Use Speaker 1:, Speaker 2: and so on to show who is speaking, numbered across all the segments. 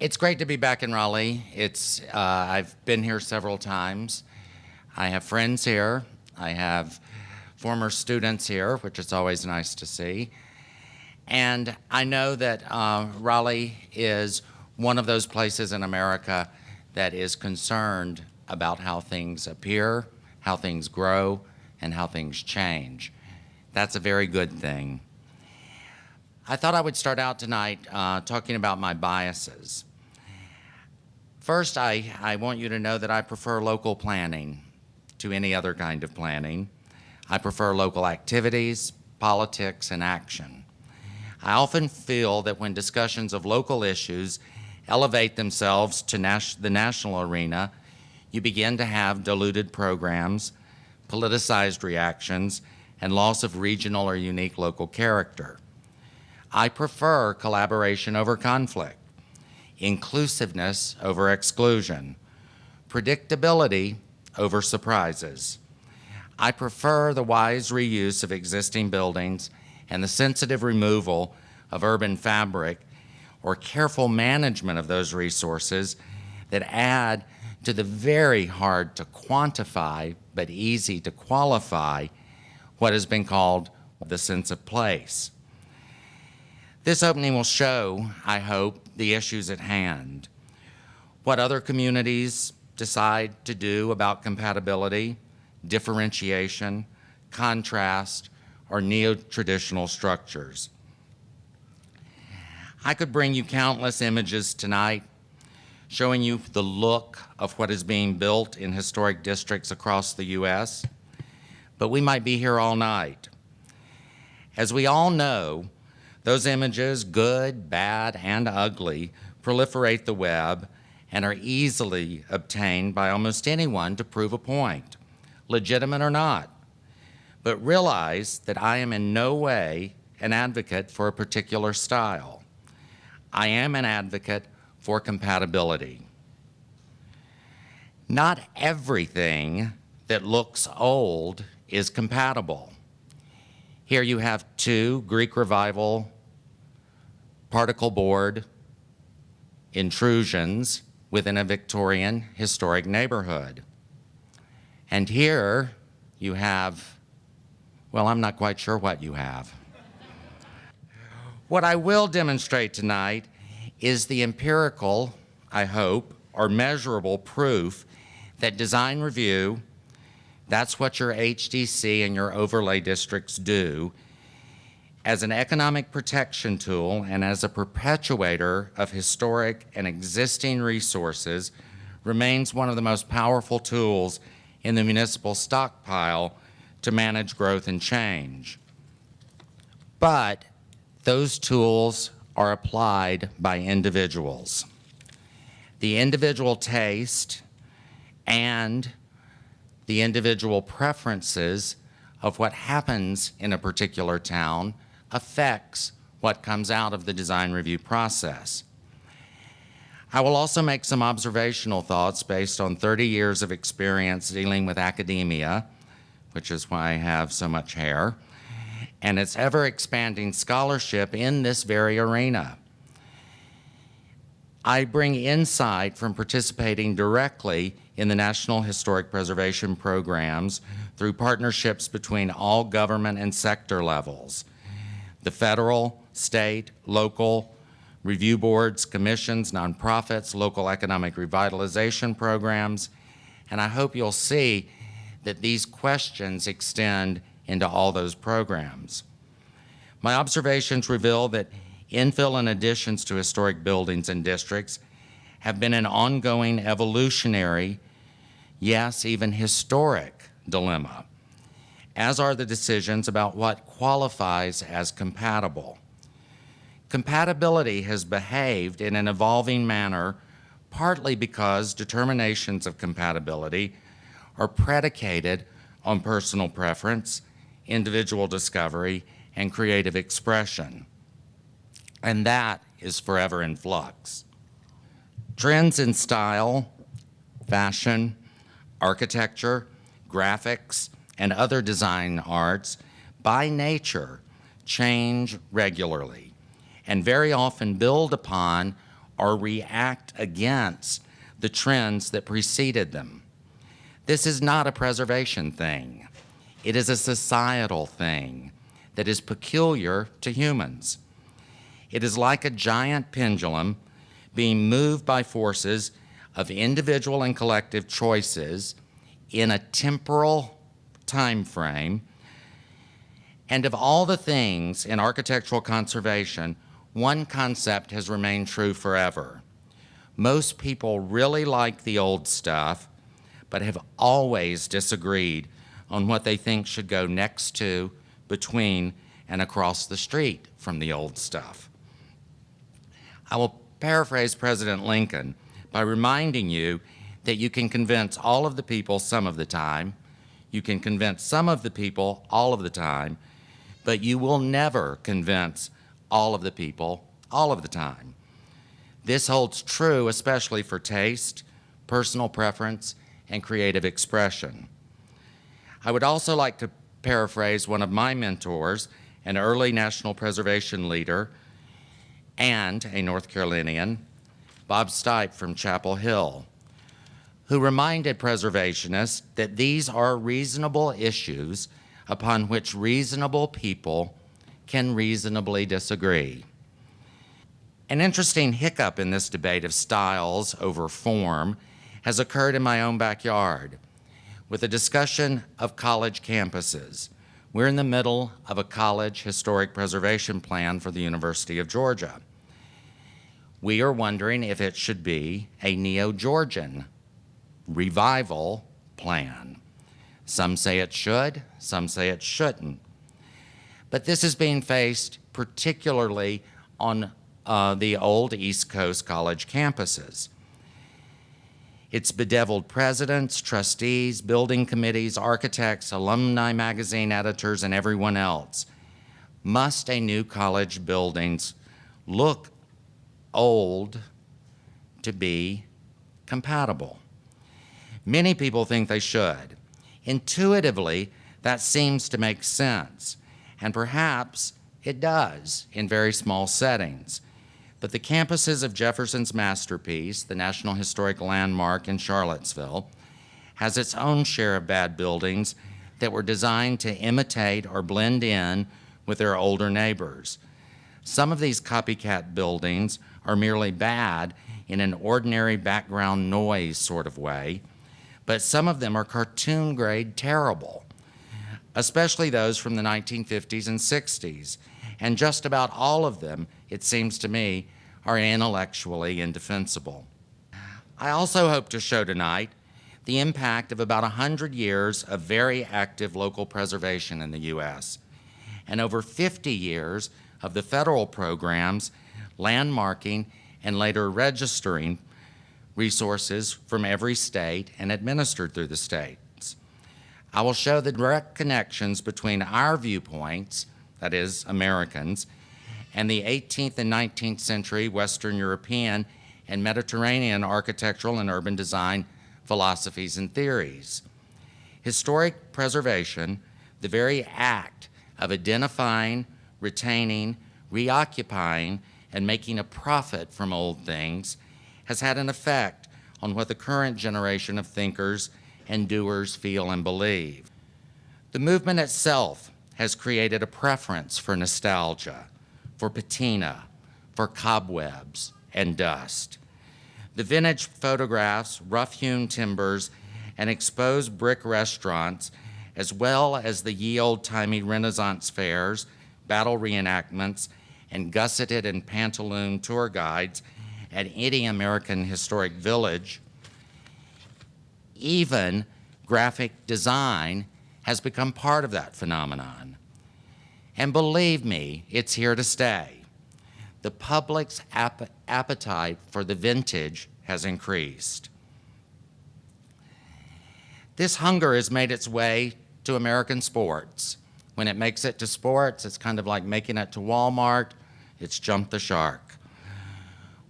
Speaker 1: It's great to be back in Raleigh. I've been here several times. I have friends here. I have former students here, which is always nice to see. And I know that Raleigh is one of those places in America that is concerned about how things appear, how things grow, and how things change. That's a very good thing. I thought I would start out tonight talking about my biases. First, I want you to know that I prefer local planning to any other kind of planning. I prefer local activities, politics, and action. I often feel that when discussions of local issues elevate themselves to the national arena, you begin to have diluted programs, politicized reactions, and loss of regional or unique local character. I prefer collaboration over conflict, inclusiveness over exclusion, predictability over surprises. I prefer the wise reuse of existing buildings and the sensitive removal of urban fabric or careful management of those resources that add to the very hard to quantify but easy to qualify what has been called the sense of place. This opening will show, I hope, the issues at hand, what other communities decide to do about compatibility, differentiation, contrast, or neo-traditional structures. I could bring you countless images tonight showing you the look of what is being built in historic districts across the U.S., but we might be here all night. As we all know, those images, good, bad, and ugly, proliferate the web and are easily obtained by almost anyone to prove a point, legitimate or not. But realize that I am in no way an advocate for a particular style. I am an advocate for compatibility. Not everything that looks old is compatible. Here you have two Greek Revival particle board intrusions within a Victorian historic neighborhood. And here you have, well, I'm not quite sure what you have. What I will demonstrate tonight is the empirical, I hope, or measurable proof that design review, that's what your HDC and your overlay districts do, as an economic protection tool and as a perpetuator of historic and existing resources, remains one of the most powerful tools in the municipal stockpile to manage growth and change. But those tools are applied by individuals. The individual taste and the individual preferences of what happens in a particular town affects what comes out of the design review process. I will also make some observational thoughts based on 30 years of experience dealing with academia, which is why I have so much hair, and its ever-expanding scholarship in this very arena. I bring insight from participating directly in the National Historic Preservation programs through partnerships between all government and sector levels. The federal, state, local, review boards, commissions, nonprofits, local economic revitalization programs, and I hope you'll see that these questions extend into all those programs. My observations reveal that infill and additions to historic buildings and districts have been an ongoing evolutionary, yes, even historic dilemma, as are the decisions about what qualifies as compatible. Compatibility has behaved in an evolving manner, partly because determinations of compatibility are predicated on personal preference, individual discovery, and creative expression. And that is forever in flux. Trends in style, fashion, architecture, graphics, and other design arts, by nature, change regularly and very often build upon or react against the trends that preceded them. This is not a preservation thing. It is a societal thing that is peculiar to humans. It is like a giant pendulum being moved by forces of individual and collective choices in a temporal time frame. And of all the things in architectural conservation, one concept has remained true forever. Most people really like the old stuff, but have always disagreed on what they think should go next to, between, and across the street from the old stuff. I will paraphrase President Lincoln by reminding you that you can convince all of the people some of the time, you can convince some of the people all of the time, but you will never convince all of the people all of the time. This holds true especially for taste, personal preference, and creative expression. I would also like to paraphrase one of my mentors, an early national preservation leader and a North Carolinian, Bob Stipe from Chapel Hill, who reminded preservationists that these are reasonable issues upon which reasonable people can reasonably disagree. An interesting hiccup in this debate of styles over form has occurred in my own backyard with a discussion of college campuses. We're in the middle of a college historic preservation plan for the University of Georgia. We are wondering if it should be a Neo-Georgian revival plan. Some say it should, some say it shouldn't. But this is being faced particularly on the old East Coast college campuses. Its bedeviled presidents, trustees, building committees, architects, alumni magazine editors, and everyone else. Must a new college buildings look old to be compatible? Many people think they should. Intuitively, that seems to make sense, and perhaps it does in very small settings. But the campuses of Jefferson's masterpiece, the National Historic Landmark in Charlottesville, has its own share of bad buildings that were designed to imitate or blend in with their older neighbors. Some of these copycat buildings are merely bad in an ordinary background noise sort of way, but some of them are cartoon grade terrible, especially those from the 1950s and 60s. And just about all of them, it seems to me, are intellectually indefensible. I also hope to show tonight the impact of about 100 years of very active local preservation in the U.S. and over 50 years of the federal programs landmarking and later registering resources from every state and administered through the states. I will show the direct connections between our viewpoints, that is, Americans, and the 18th and 19th century Western European and Mediterranean architectural and urban design philosophies and theories. Historic preservation, the very act of identifying, retaining, reoccupying, and making a profit from old things, has had an effect on what the current generation of thinkers and doers feel and believe. The movement itself has created a preference for nostalgia, for patina, for cobwebs and dust. The vintage photographs, rough-hewn timbers, and exposed brick restaurants, as well as the ye old-timey Renaissance fairs, battle reenactments, and gusseted and pantaloon tour guides at any American historic village. Even graphic design has become part of that phenomenon. And believe me, it's here to stay. The public's appetite for the vintage has increased. This hunger has made its way to American sports. When it makes it to sports, it's kind of like making it to Walmart. It's jumped the shark.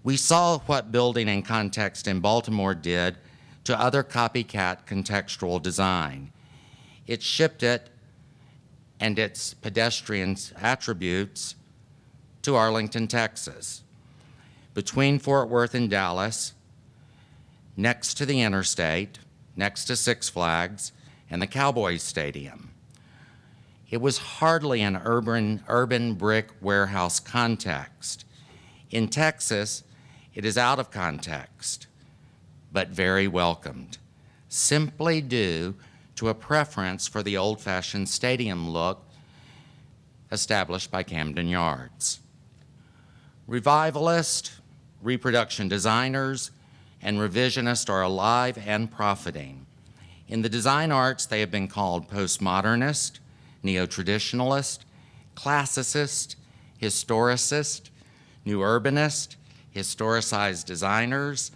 Speaker 1: We saw what building and context in Baltimore did to other copycat contextual design. It shipped it and its pedestrian attributes to Arlington, Texas. between Fort Worth and Dallas, next to the interstate, next to Six Flags, and the Cowboys Stadium. It was hardly an urban brick warehouse context. In Texas, it is out of context, but very welcomed, simply due to a preference for the old-fashioned stadium look established by Camden Yards. Revivalist, reproduction designers, and revisionist are alive and profiting. In the design arts, they have been called postmodernist, neo-traditionalist, classicist, historicist, new urbanist, historicized designers,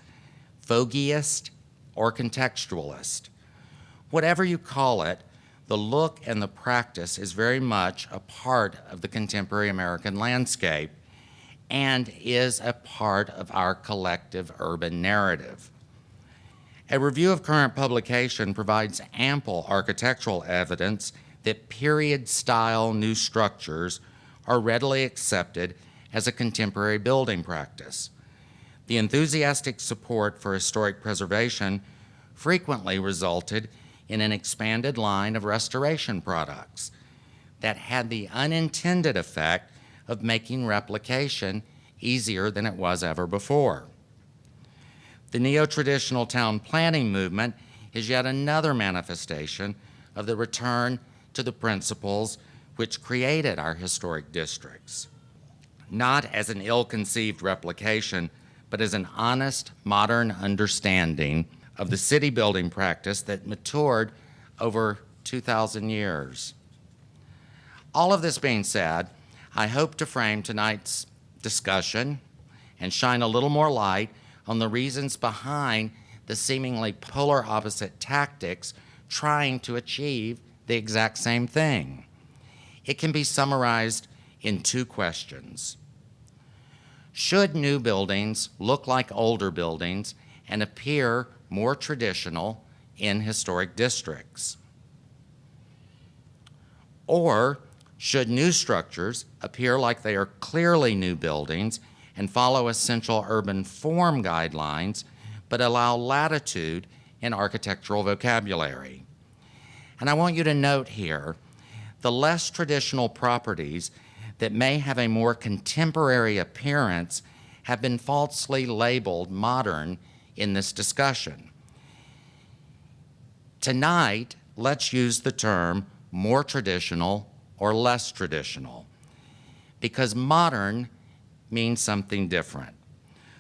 Speaker 1: fogeyist, or contextualist. Whatever you call it, the look and the practice is very much a part of the contemporary American landscape and is a part of our collective urban narrative. A review of current publication provides ample architectural evidence that period-style new structures are readily accepted as a contemporary building practice. The enthusiastic support for historic preservation frequently resulted in an expanded line of restoration products that had the unintended effect of making replication easier than it was ever before. The neo-traditional town planning movement is yet another manifestation of the return to the principles which created our historic districts, not as an ill-conceived replication, but as an honest, modern understanding of the city building practice that matured over 2,000 years. All of this being said, I hope to frame tonight's discussion and shine a little more light on the reasons behind the seemingly polar opposite tactics trying to achieve the exact same thing. It can be summarized in two questions. Should new buildings look like older buildings and appear more traditional in historic districts? Or should new structures appear like they are clearly new buildings and follow essential urban form guidelines, but allow latitude in architectural vocabulary? And I want you to note here, the less traditional properties that may have a more contemporary appearance have been falsely labeled modern in this discussion. Tonight, let's use the term more traditional or less traditional, because modern means something different.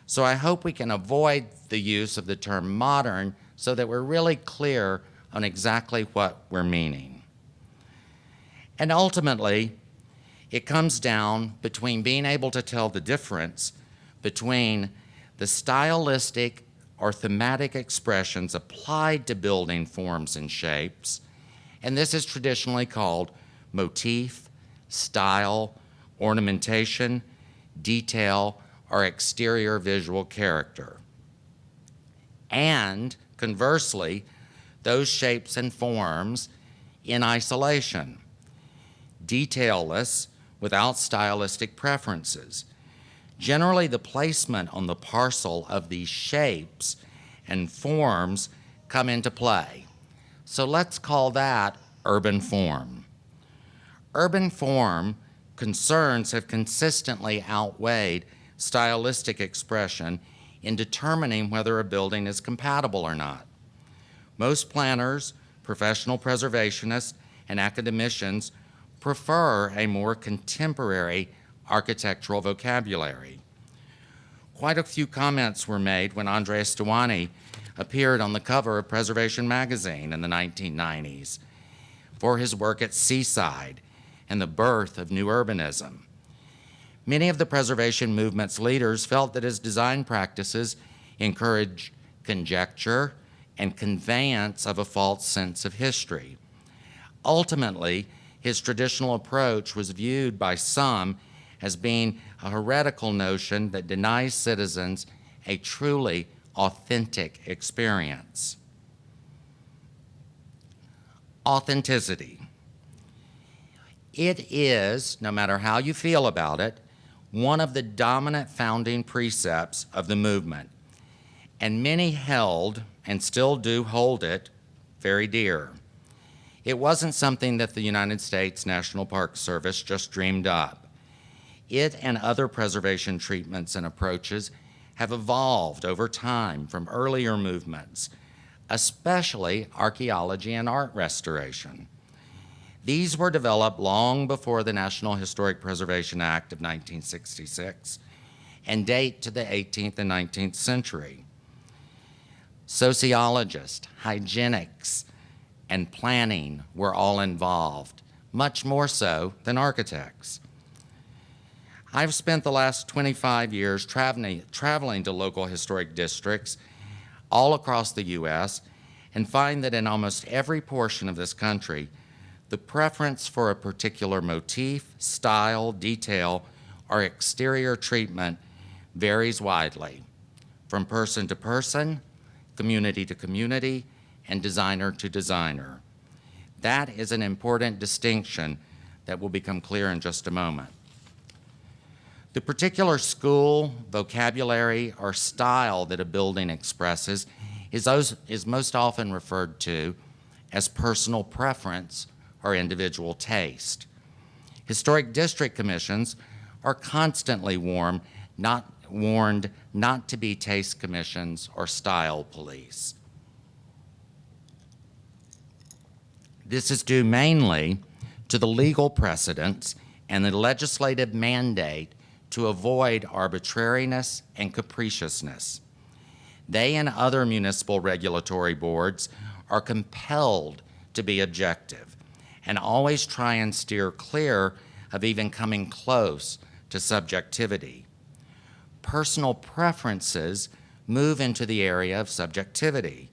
Speaker 1: So I hope we can avoid the use of the term modern so that we're really clear on exactly what we're meaning. And ultimately, it comes down between being able to tell the difference between the stylistic or thematic expressions applied to building forms and shapes, and this is traditionally called motif, style, ornamentation, detail, or exterior visual character. And conversely, those shapes and forms in isolation, detailless, without stylistic preferences. Generally, the placement on the parcel of these shapes and forms come into play. So let's call that urban form. Urban form concerns have consistently outweighed stylistic expression in determining whether a building is compatible or not. Most planners, professional preservationists, and academicians prefer a more contemporary architectural vocabulary. Quite a few comments were made when Andrea Stuani appeared on the cover of Preservation magazine in the 1990s for his work at Seaside and the birth of new urbanism. Many of the preservation movement's leaders felt that his design practices encouraged conjecture and conveyance of a false sense of history. Ultimately, his traditional approach was viewed by some as being a heretical notion that denies citizens a truly authentic experience. Authenticity. It is, no matter how you feel about it, one of the dominant founding precepts of the movement, and many held, and still do hold it, very dear. It wasn't something that the United States National Park Service just dreamed up. It and other preservation treatments and approaches have evolved over time from earlier movements, especially archaeology and art restoration. These were developed long before the National Historic Preservation Act of 1966 and date to the 18th and 19th century. Sociologists, hygienists, and planning were all involved, much more so than architects. I've spent the last 25 years traveling to local historic districts all across the U.S. and find that in almost every portion of this country, the preference for a particular motif, style, detail, or exterior treatment varies widely, from person to person, community to community, and designer to designer. That is an important distinction that will become clear in just a moment. The particular school, vocabulary, or style that a building expresses is most often referred to as personal preference or individual taste. Historic district commissions are constantly warned not to be taste commissions or style police. This is due mainly to the legal precedents and the legislative mandate to avoid arbitrariness and capriciousness. They and other municipal regulatory boards are compelled to be objective and always try and steer clear of even coming close to subjectivity. Personal preferences move into the area of subjectivity,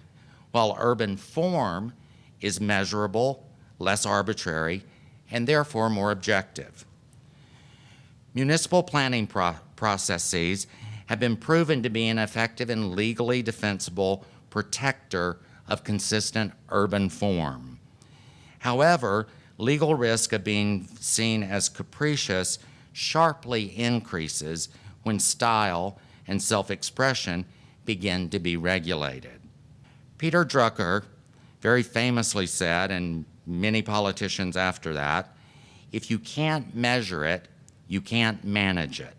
Speaker 1: while urban form is measurable, less arbitrary, and therefore more objective. Municipal planning processes have been proven to be an effective and legally defensible protector of consistent urban form. However, legal risk of being seen as capricious sharply increases when style and self-expression begin to be regulated. Peter Drucker very famously said, and many politicians after that, if you can't measure it, you can't manage it.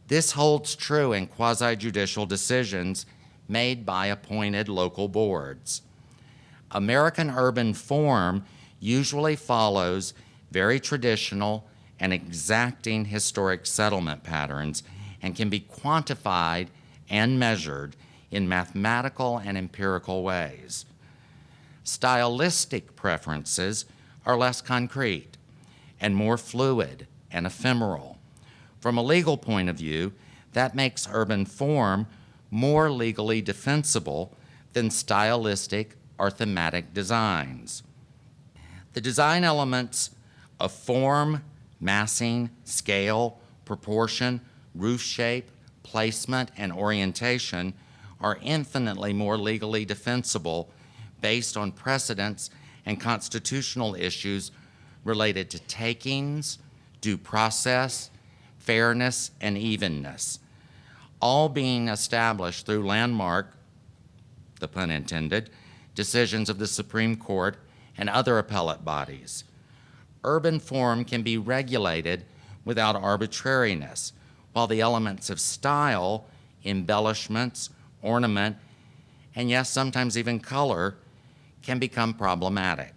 Speaker 1: This holds true in quasi-judicial decisions made by appointed local boards. American urban form usually follows very traditional and exacting historic settlement patterns and can be quantified and measured in mathematical and empirical ways. Stylistic preferences are less concrete and more fluid and ephemeral. From a legal point of view, that makes urban form more legally defensible than stylistic or thematic designs. The design elements of form, massing, scale, proportion, roof shape, placement, and orientation are infinitely more legally defensible based on precedents and constitutional issues related to takings, due process, fairness, and evenness, all being established through landmark, the pun intended, decisions of the Supreme Court and other appellate bodies. Urban form can be regulated without arbitrariness, while the elements of style, embellishments, ornament, and yes, sometimes even color, can become problematic.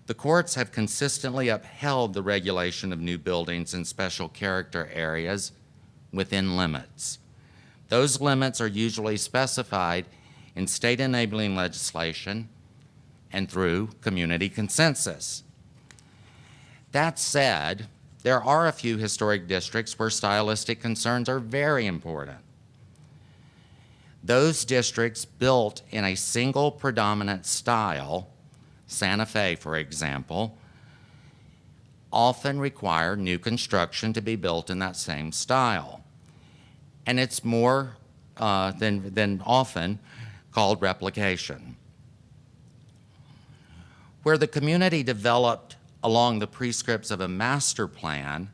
Speaker 1: The courts have consistently upheld the regulation of new buildings and special character areas within limits. Those limits are usually specified in state enabling legislation and through community consensus. That said, there are a few historic districts where stylistic concerns are very important. Those districts built in a single predominant style, Santa Fe, for example, often require new construction to be built in that same style. And it's more than often called replication. Where the community developed along the prescripts of a master plan,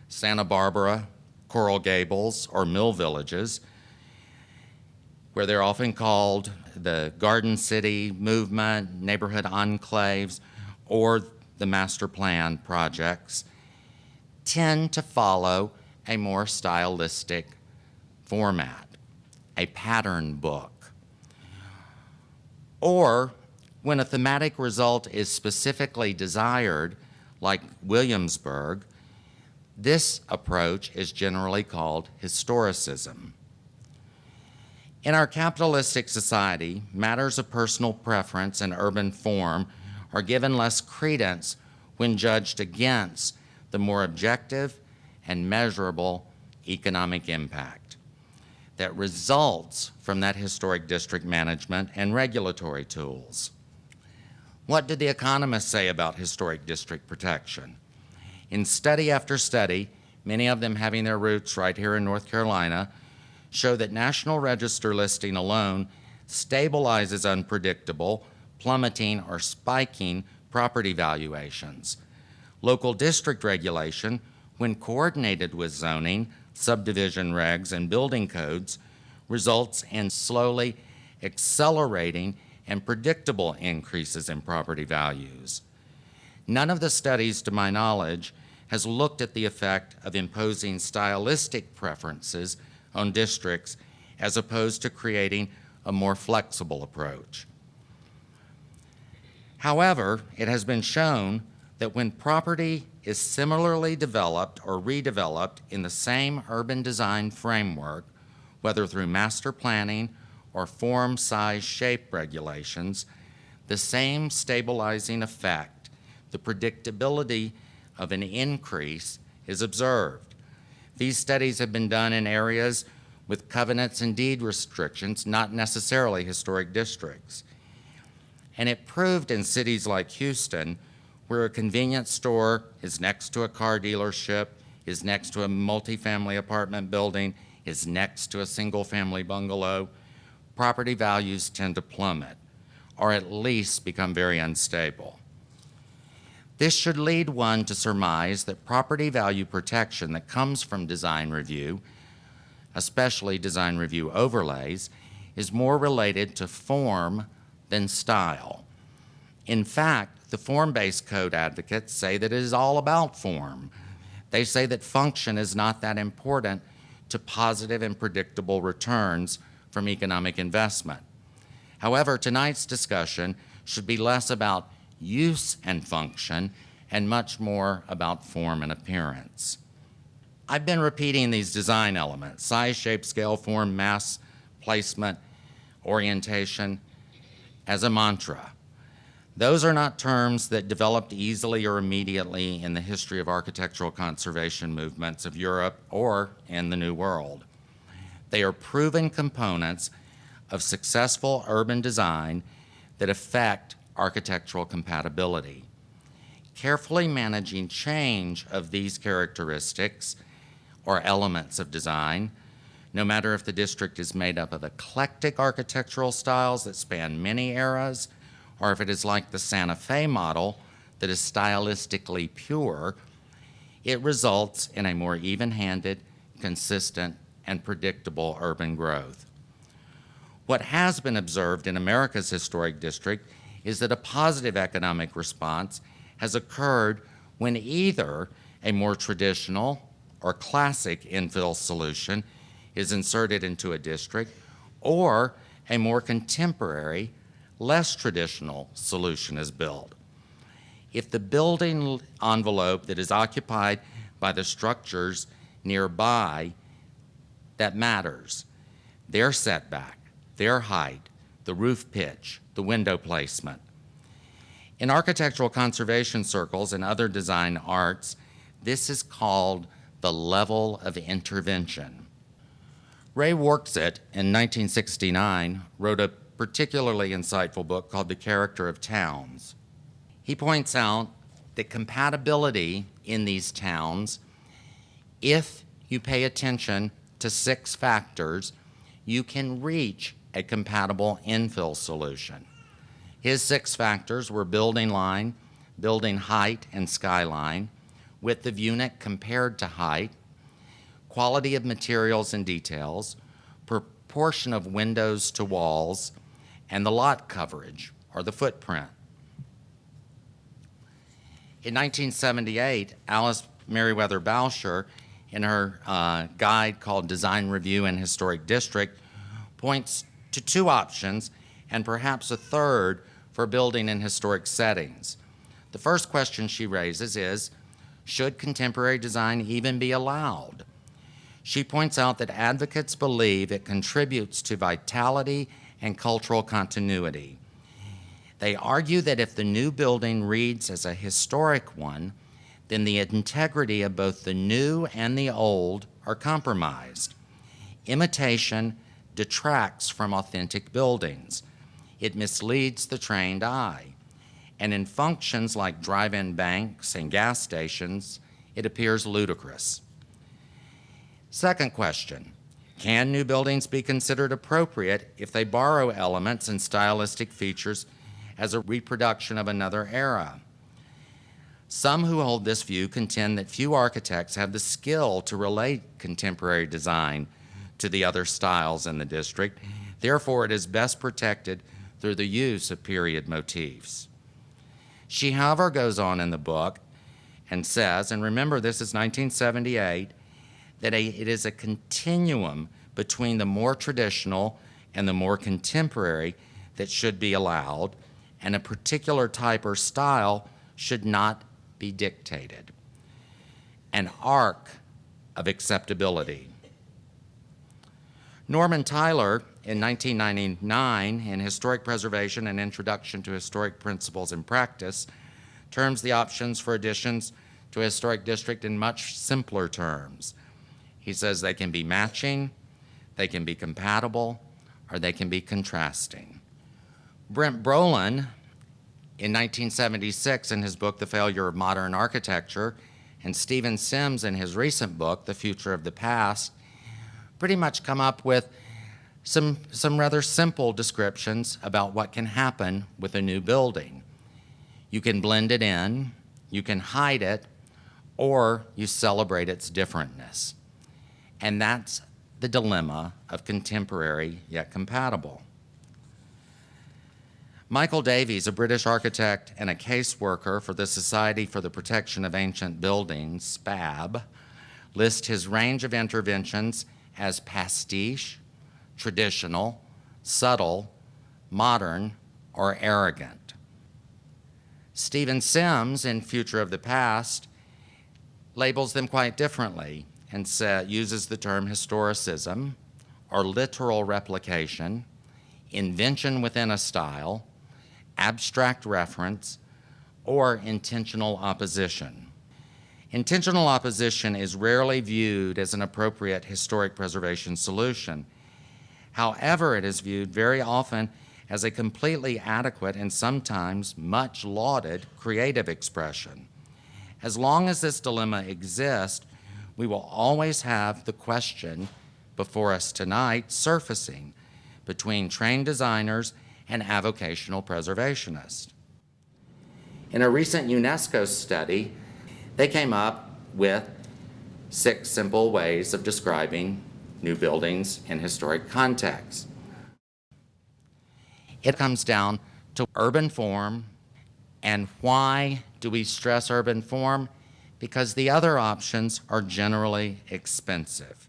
Speaker 1: Santa Barbara, Coral Gables, or Mill Villages, where they're often called the Garden City movement, neighborhood enclaves, or the master plan projects, tend to follow a more stylistic format, a pattern book. Or when a thematic result is specifically desired, like Williamsburg, this approach is generally called historicism. In our capitalistic society, matters of personal preference and urban form are given less credence when judged against the more objective and measurable economic impact that results from that historic district management and regulatory tools. What did the economists say about historic district protection? In study after study, many of them having their roots right here in North Carolina, show that National Register listing alone stabilizes unpredictable, plummeting, or spiking property valuations. Local district regulation, when coordinated with zoning, subdivision regs, and building codes, results in slowly accelerating and predictable increases in property values. None of the studies, to my knowledge, has looked at the effect of imposing stylistic preferences on districts as opposed to creating a more flexible approach. However, it has been shown that when property is similarly developed or redeveloped in the same urban design framework, whether through master planning or form, size, shape regulations, the same stabilizing effect, the predictability of an increase, is observed. These studies have been done in areas with covenants and deed restrictions, not necessarily historic districts. And it proved in cities like Houston, where a convenience store is next to a car dealership, is next to a multifamily apartment building, is next to a single-family bungalow, property values tend to plummet, or at least become very unstable. This should lead one to surmise that property value protection that comes from design review, especially design review overlays, is more related to form than style. In fact, the form-based code advocates say that it is all about form. They say that function is not that important to positive and predictable returns from economic investment. However, tonight's discussion should be less about use and function and much more about form and appearance. I've been repeating these design elements: size, shape, scale, form, mass, placement, orientation, as a mantra. Those are not terms that developed easily or immediately in the history of architectural conservation movements of Europe or in the New World. They are proven components of successful urban design that affect architectural compatibility. Carefully managing change of these characteristics or elements of design, no matter if the district is made up of eclectic architectural styles that span many eras, or if it is like the Santa Fe model that is stylistically pure, it results in a more even-handed, consistent, and predictable urban growth. What has been observed in America's historic district is that a positive economic response has occurred when either a more traditional or classic infill solution is inserted into a district, or a more contemporary, less traditional solution is built. If the building envelope that is occupied by the structures nearby that matters, their setback, their height, the roof pitch, the window placement. In architectural conservation circles and other design arts, this is called the level of intervention. Ray Warksett, in 1969, wrote a particularly insightful book called The Character of Towns. He points out that compatibility in these towns, if you pay attention to 6 factors, you can reach a compatible infill solution. His 6 factors were building line, building height and skyline, width of unit compared to height, quality of materials and details, proportion of windows to walls, and the lot coverage, or the footprint. In 1978, Alice Meriwether Balsher, in her guide called Design Review and Historic District, points to two options and perhaps a third for building in historic settings. The first question she raises is, should contemporary design even be allowed? She points out that advocates believe it contributes to vitality and cultural continuity. They argue that if the new building reads as a historic one, then the integrity of both the new and the old are compromised. Imitation detracts from authentic buildings. It misleads the trained eye. And in functions like drive-in banks and gas stations, it appears ludicrous. Second question, can new buildings be considered appropriate if they borrow elements and stylistic features as a reproduction of another era? Some who hold this view contend that few architects have the skill to relate contemporary design to the other styles in the district. Therefore, it is best protected through the use of period motifs. She, however, goes on in the book and says, and remember this is 1978, that it is a continuum between the more traditional and the more contemporary that should be allowed, and a particular type or style should not be dictated. An arc of acceptability. Norman Tyler, in 1999, in Historic Preservation, An Introduction to Historic Principles and Practice, terms the options for additions to a historic district in much simpler terms. He says they can be matching, they can be compatible, or they can be contrasting. Brent Brolin, in 1976, in his book, The Failure of Modern Architecture, and Stephen Sims, in his recent book, The Future of the Past, pretty much come up with some rather simple descriptions about what can happen with a new building. You can blend it in, you can hide it, or you celebrate its differentness. And that's the dilemma of contemporary yet compatible. Michael Davies, a British architect and a caseworker for the Society for the Protection of Ancient Buildings, SPAB, lists his range of interventions as pastiche, traditional, subtle, modern, or arrogant. Stephen Sims, in Future of the Past, labels them quite differently and uses the term historicism, or literal replication, invention within a style, abstract reference, or intentional opposition. Intentional opposition is rarely viewed as an appropriate historic preservation solution. However, it is viewed very often as a completely adequate and sometimes much lauded creative expression. As long as this dilemma exists, we will always have the question before us tonight surfacing between trained designers and avocational preservationists. In a recent UNESCO study, they came up with 6 simple ways of describing new buildings in historic contexts. It comes down to urban form. And why do we stress urban form? Because the other options are generally expensive.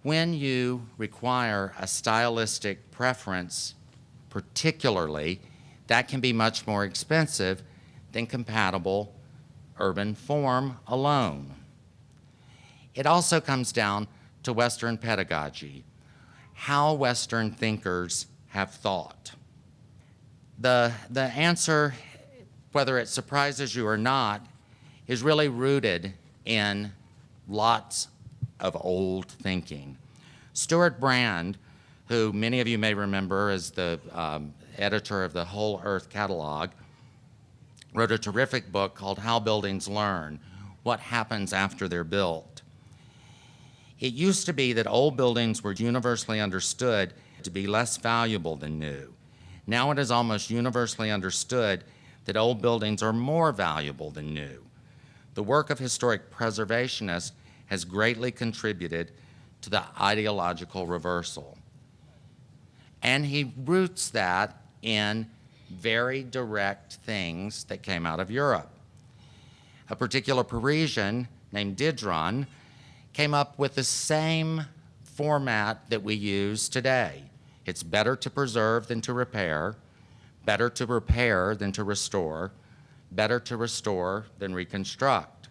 Speaker 1: When you require a stylistic preference, particularly, that can be much more expensive than compatible urban form alone. It also comes down to Western pedagogy, how Western thinkers have thought. The answer, whether it surprises you or not, is really rooted in lots of old thinking. Stuart Brand, who many of you may remember as the editor of the Whole Earth Catalog, wrote a terrific book called How Buildings Learn, What Happens After They're Built. It used to be that old buildings were universally understood to be less valuable than new. Now it is almost universally understood that old buildings are more valuable than new. the work of historic preservationists has greatly contributed to the ideological reversal. And he roots that in very direct things that came out of Europe. A particular Parisian named Diderot came up with the same format that we use today. It's better to preserve than to repair, better to repair than to restore, better to restore than reconstruct.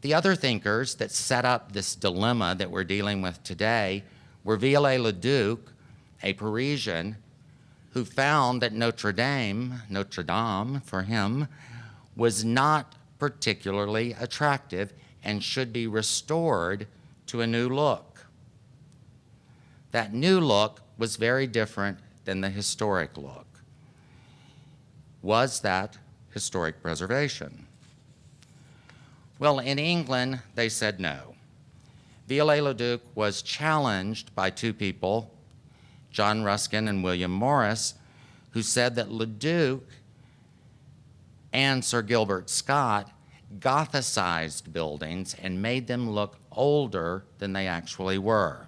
Speaker 1: The other thinkers that set up this dilemma that we're dealing with today were Viollet-le-Duc, a Parisian, who found that Notre Dame for him, was not particularly attractive and should be restored to a new look. That new look was very different than the historic look. Was that historic preservation? Well, in England, they said no. Viollet-le-Duc was challenged by two people, John Ruskin and William Morris, who said that Leduc and Sir Gilbert Scott Gothicized buildings and made them look older than they actually were.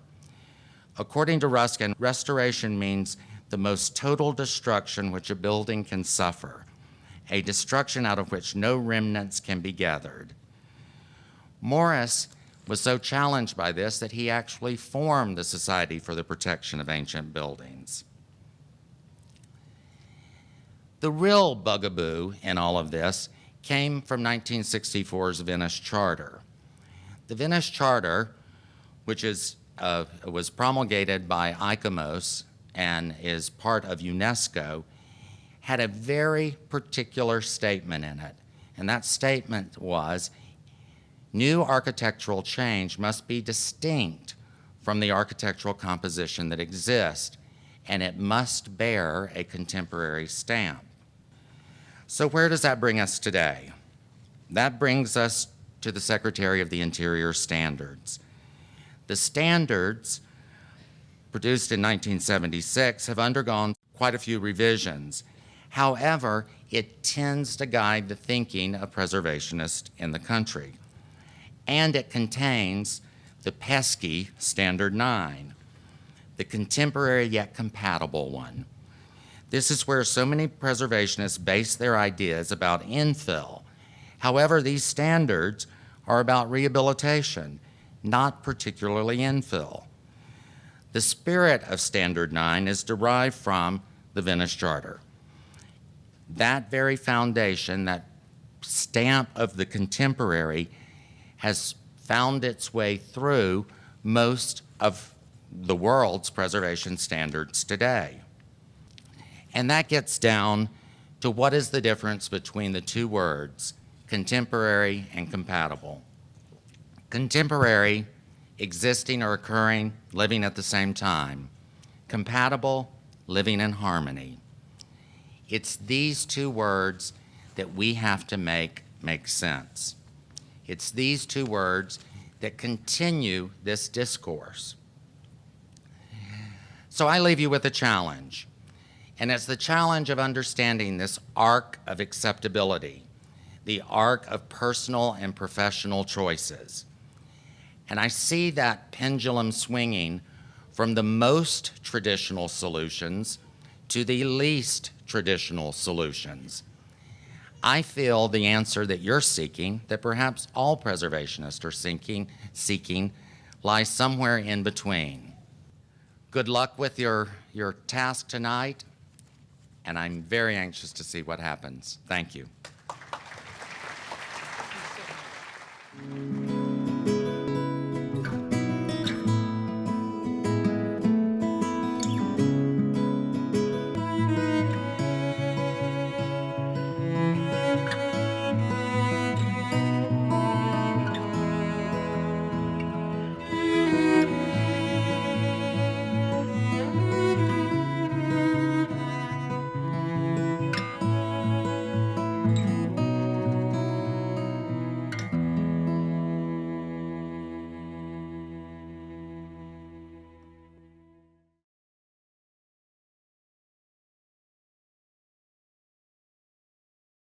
Speaker 1: According to Ruskin, restoration means the most total destruction which a building can suffer, a destruction out of which no remnants can be gathered. Morris was so challenged by this that he actually formed the Society for the Protection of Ancient Buildings. The real bugaboo in all of this came from 1964's Venice Charter. The Venice Charter, which was promulgated by ICOMOS and is part of UNESCO, had a very particular statement in it. And that statement was, new architectural change must be distinct from the architectural composition that exists, and it must bear a contemporary stamp. So where does that bring us today? That brings us to the Secretary of the Interior standards. The standards, produced in 1976, have undergone quite a few revisions. However, it tends to guide the thinking of preservationists in the country. And it contains the pesky Standard 9, the contemporary yet compatible one. This is where so many preservationists base their ideas about infill. However, these standards are about rehabilitation, not particularly infill. The spirit of Standard 9 is derived from the Venice Charter. That very foundation, that stamp of the contemporary, has found its way through most of the world's preservation standards today. And that gets down to what is the difference between the two words, contemporary and compatible. Contemporary, existing or occurring, living at the same time. Compatible, living in harmony. It's these two words that we have to make sense. It's these two words that continue this discourse. So I leave you with a challenge. And it's the challenge of understanding this arc of acceptability, the arc of personal and professional choices. And I see that pendulum swinging from the most traditional solutions to the least traditional solutions. I feel the answer that you're seeking, that perhaps all preservationists are seeking, lies somewhere in between. Good luck with your task tonight, and I'm very anxious to see what happens. Thank you.